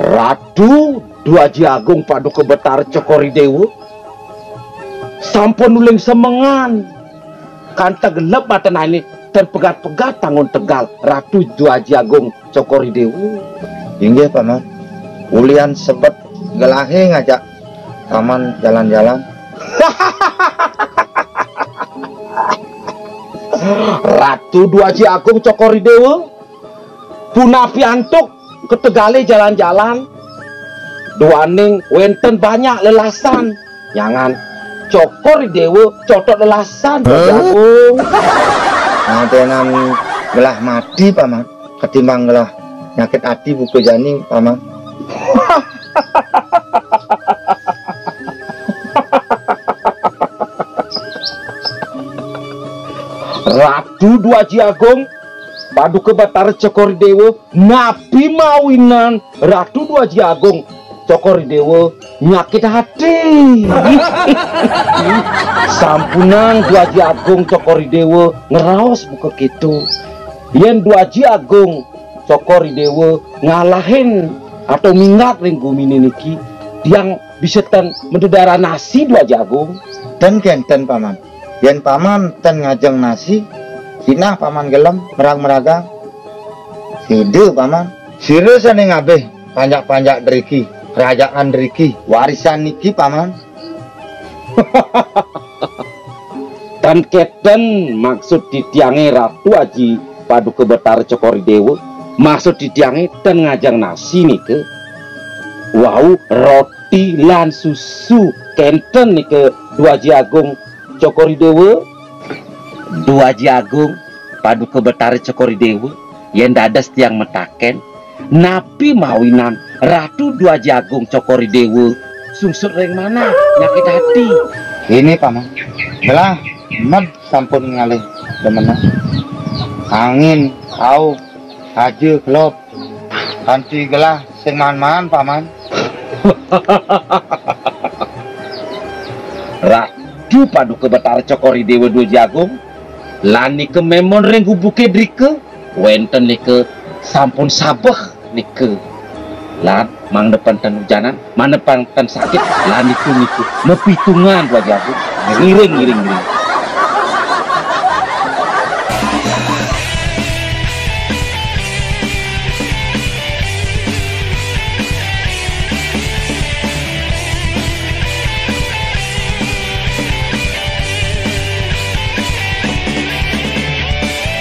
Ratu Dua Agung Paduka Betara Cokoridewa sampun uling semengan kan tegelep mata ini dan pegat-pegat tangun tegal Ratu Dua Agung Cokoridewa. Inggih paman, ulian sebet gelahe ngajak paman jalan-jalan. Ratu Dua Agung Cokoridewa punapi antuk ketegale jalan-jalan duaning wenten banyak lelasan jangan Cokoridewa cotok lelasan Agung. Ngadenan gelah mati paman ketimbang gelah nyakit hati buku jani paman. Ratu Dua Agung Paduka Betara Cokoridewa napi mawinan Ratu Dua Agung Cokoridewa nyakit hati. Sampunang Dua Agung Cokoridewa ngeraos buka gitu yen Dua Agung Cokoridewa ngalahin atau mingat ring gumini niki yang bisa ten mendedara nasi Dua Agung Dan kenten paman, yen paman ten ngajeng nasi sinah paman gelem merang-meragang side paman sire sane ngabeh panjak-panjak deriki kerajaan deriki warisan niki paman. Dan keten maksud ditiangi Ratu Aji Paduka Betara Cokoridewa maksud ditiangi dan ngajang nasi nih ke wow roti lan susu kenten nih ke Dua Agung Cokoridewa. Dua Agung Paduka Betara Cokoridewa yang dadas tiang metaken napi mawinan Ratu Dua Agung Cokoridewa sungsut ring mana nyakit hati. Ini paman gelah med sampun ngalih demenah angin au haji klop kanti gelah sing man-man paman. Ratu Paduka Betara Cokoridewa Dua Agung lani ke memon ring gubuke drike wenten nike sampun sabeh nike lan mang depan tan hujanan mana depan tan sakit lan niku nepitungan Dua Agung ngiring